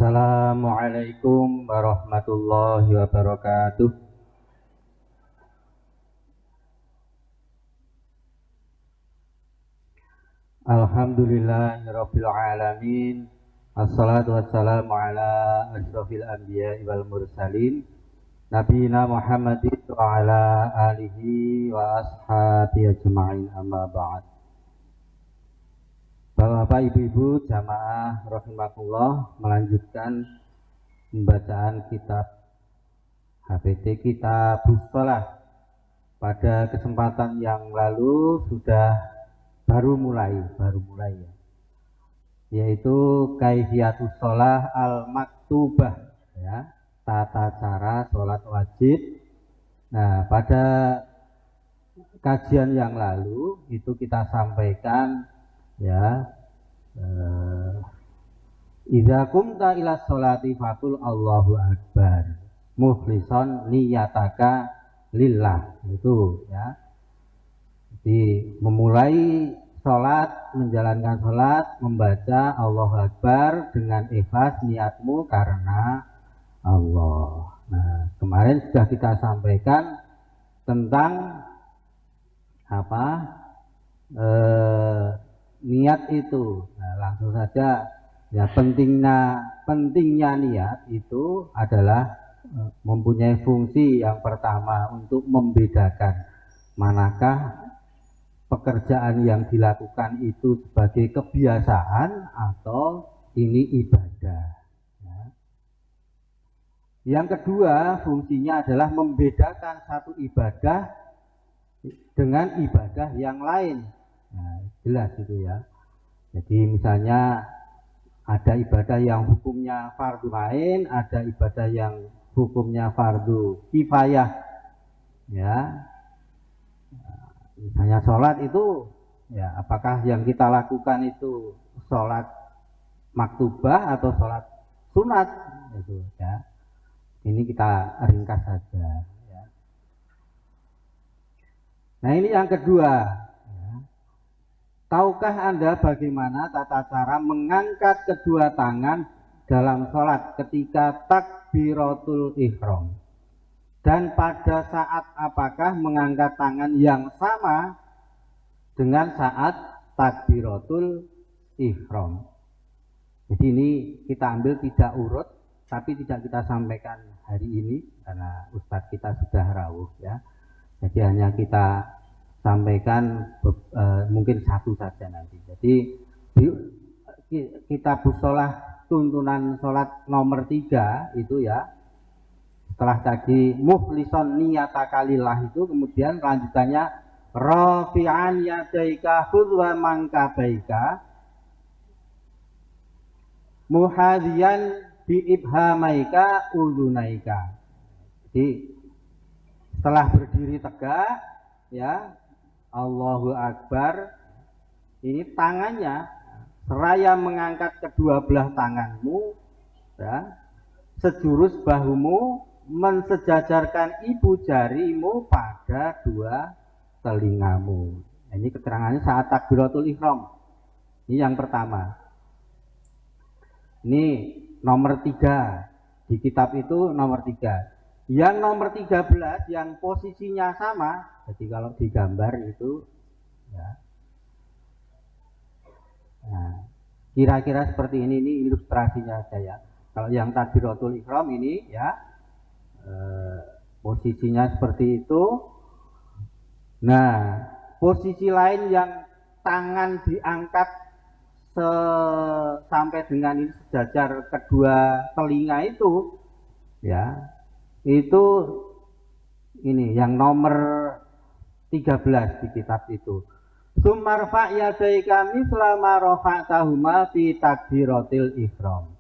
Assalamualaikum warahmatullahi wabarakatuh. Alhamdulillahirabbil alamin. Assalatu wassalamu ala asyrofil anbiya'i wal mursalin nabiyina Muhammadin wa ala alihi wa ashabihi ajma'in, amma ba'd. Bapak-bapak, ibu-ibu, jamaah rahimakumullah, melanjutkan pembacaan kitab HPT Kitab Shalah. Pada kesempatan yang lalu sudah baru mulai ya, yaitu Kaifiyatus Shalah al-Maktubah ya, tata cara sholat wajib. Nah, pada kajian yang lalu itu kita sampaikan ya, idza kumta ila sholati faqul Allahu akbar mukhlishon niyataka lillah, itu ya. Jadi memulai sholat, menjalankan sholat, membaca Allahu Akbar dengan ikhlas niatmu karena Allah. Nah, kemarin sudah kita sampaikan tentang apa niat itu. Nah, langsung saja ya, pentingnya niat itu adalah mempunyai fungsi yang pertama untuk membedakan manakah pekerjaan yang dilakukan itu sebagai kebiasaan atau ini ibadah ya. Yang kedua, fungsinya adalah membedakan satu ibadah dengan ibadah yang lain. Nah, jelas itu ya. Jadi misalnya ada ibadah yang hukumnya fardu ain, ada ibadah yang hukumnya fardu kifayah ya. Misalnya sholat itu ya, apakah yang kita lakukan itu sholat maktubah atau sholat sunat itu ya. Ini kita ringkas saja ya. Nah, ini yang kedua ya. Tahukah Anda bagaimana tata cara mengangkat kedua tangan dalam sholat ketika takbiratul ihram? Dan pada saat apakah mengangkat tangan yang sama dengan saat takbiratul ihram? Jadi ini kita ambil tidak urut, tapi tidak kita sampaikan hari ini karena ustadz kita sudah rawuh ya. Jadi hanya kita sampaikan mungkin satu saja nanti. Jadi Kitab Shalah tuntunan sholat nomor 3 itu ya. Setelah tadi mukhlishon niyataka lillah itu, kemudian lanjutannya rafi'an yadaika khudwa mankabaika muhadhiyan bi ibhamaika udhunaika. Jadi setelah berdiri tegak ya, Allahu Akbar, ini tangannya seraya mengangkat kedua belah tanganmu ya, sejurus bahumu mensejajarkan ibu jarimu pada dua telingamu. Nah, ini keterangannya saat takbiratul ihram. Ini yang pertama. Ini nomor 3 di kitab itu, nomor 3. Yang nomor 13 yang posisinya sama. Jadi kalau digambar itu ya. Nah, kira-kira seperti ini ilustrasinya saya. Kalau yang takbiratul ihram ini ya, posisinya seperti itu. Nah, posisi lain yang tangan diangkat sampai dengan ini sejajar kedua telinga itu ya, itu ini yang nomor 13 di kitab itu. Sumarfa yadaika misla ma rafa'tahuma fi takbiratil ihram.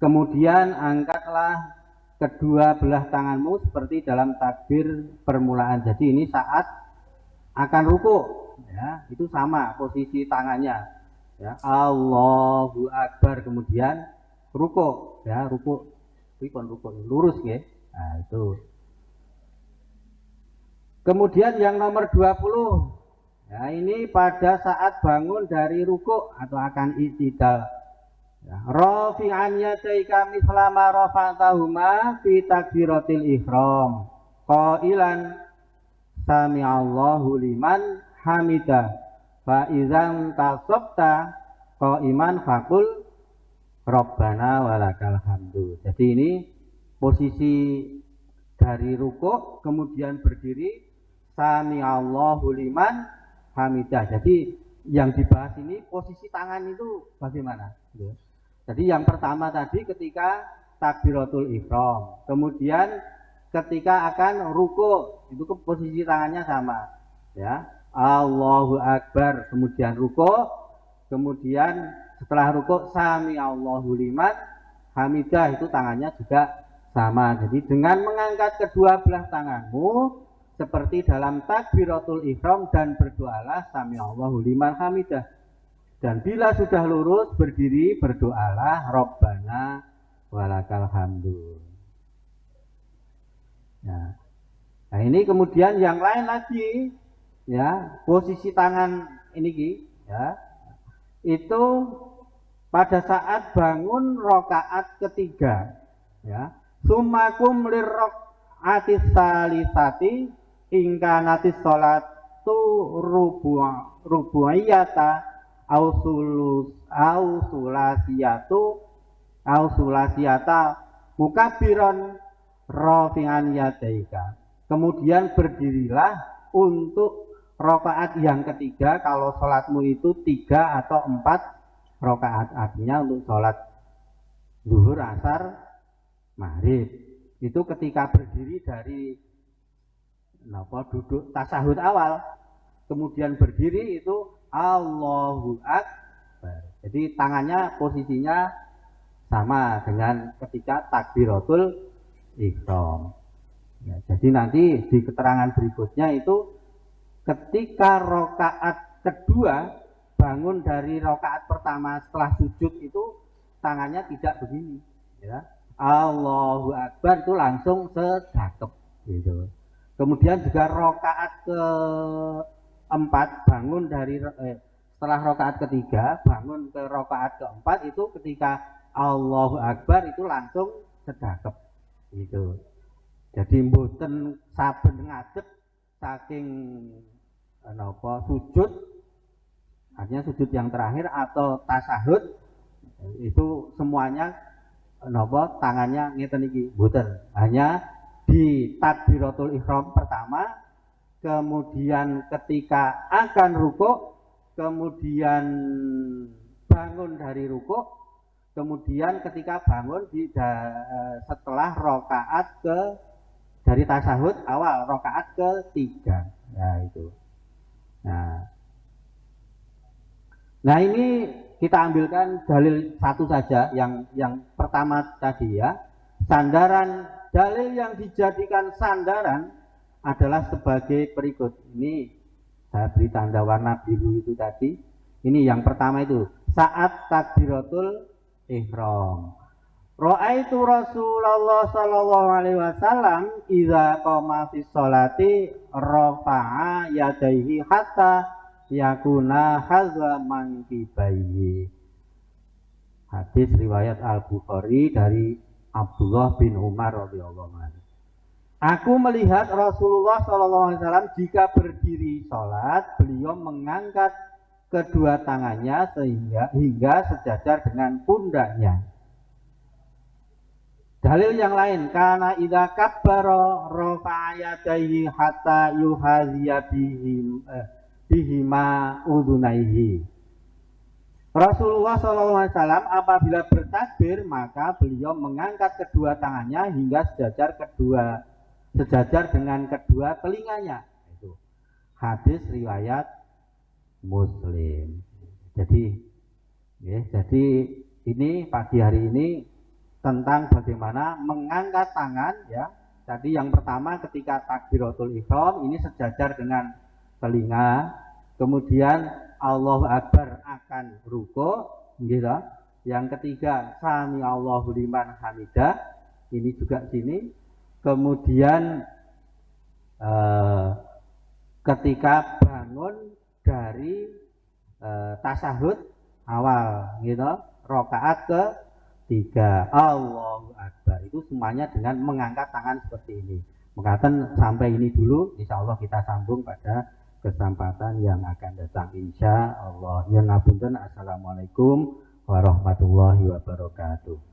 Kemudian angkatlah kedua belah tanganmu seperti dalam takbir permulaan. Jadi ini saat akan ruku ya, itu sama posisi tangannya ya, Allahu Akbar, kemudian ruku ya, ruku lurus ya. Nah, itu. Kemudian yang nomor 20 ya, ini pada saat bangun dari ruku atau akan i'tidal Ya, rafi'an yadaika mithla ma rafa'tahuma fi takbiratil ihram qailan sami'allahu liman hamidah fa idzan tasabta qaiman faqul rabbana walakal hamdu. Jadi ini posisi dari rukuk kemudian berdiri sami'allahu liman hamidah. Jadi yang dibahas ini posisi tangan itu bagaimana? Jadi yang pertama tadi ketika takbiratul ihram, kemudian ketika akan ruku itu ke posisi tangannya sama, ya. Allahu Akbar, kemudian ruku, kemudian setelah ruku sami Allahu liman hamidah, itu tangannya juga sama. Jadi dengan mengangkat kedua belah tanganmu seperti dalam takbiratul ihram dan berdoalah sami Allahu liman hamidah. Dan bila sudah lurus berdiri berdoalah Rabbana walakal hamdu. Ya. Nah ini kemudian yang lain lagi, ya, posisi tangan ini, ya, itu pada saat bangun rokaat ketiga, ya, sumakum lirrokaatis salisati ingkanatis sholatu rubu'iyata ausulasiyata mukabiron rafi'an yadaika. Kemudian berdirilah untuk rakaat yang ketiga kalau sholatmu itu 3 atau 4 rakaat, artinya untuk sholat zuhur, asar, maghrib. Itu ketika berdiri dari duduk tasahud awal, kemudian berdiri itu Allahu Akbar. Jadi tangannya posisinya sama dengan ketika takbiratul ihram. Ya, jadi nanti di keterangan berikutnya itu ketika rokaat kedua bangun dari rokaat pertama setelah sujud itu tangannya tidak begini, ya. Allahu Akbar itu langsung sedekap gitu. Kemudian juga rokaat keempat bangun dari setelah rokaat ketiga bangun ke rokaat keempat itu ketika Allahu Akbar itu langsung sedekap gitu. Jadi mboten saben ngadeg saking sujud, artinya sujud yang terakhir atau tasahud itu semuanya tangannya ngeten iki mboten, hanya di takbiratul ihram pertama, kemudian ketika akan rukuk, kemudian bangun dari rukuk, kemudian ketika bangun setelah rokaat dari tasahud awal rokaat ketiga. Nah itu. Nah ini kita ambilkan dalil satu saja yang pertama tadi, ya. Dalil yang dijadikan sandaran adalah sebagai berikut. Ini saya beri tanda warna biru itu tadi. Ini yang pertama itu saat takbiratul ihram. Ra'aitu Rasulullah sallallahu alaihi wasallam idza qama fi sholati rafa'a yadayhi hatta yakuna hazwa mankibaihi. Hadis riwayat Al-Bukhari dari Abdullah bin Umar radhiyallahu anhu. Aku melihat Rasulullah sallallahu alaihi wasallam jika berdiri sholat, beliau mengangkat kedua tangannya hingga sejajar dengan pundaknya. Dalil yang lain, karena idza kabbara rafa'a yadayhi hatta yuhaziya bihima udunaihi. Rasulullah SAW apabila bertakbir maka beliau mengangkat kedua tangannya hingga sejajar dengan kedua telinganya. Itu hadis riwayat Muslim. Jadi ini pagi hari ini tentang bagaimana mengangkat tangan, ya. Tadi yang pertama ketika takbiratul ihram ini sejajar dengan telinga, kemudian Allahu Akbar akan ruku, gitu. Yang ketiga sami Allahu liman hamidah, ini juga sini. Kemudian ketika bangun dari tasahud awal, gitu, Rakaat ketiga Allahu Akbar. Itu semuanya dengan mengangkat tangan seperti ini. Mengatakan sampai ini dulu, insya Allah kita sambung pada kesempatan yang akan datang insya Allah. Yang ngapunten, assalamualaikum warahmatullahi wabarakatuh.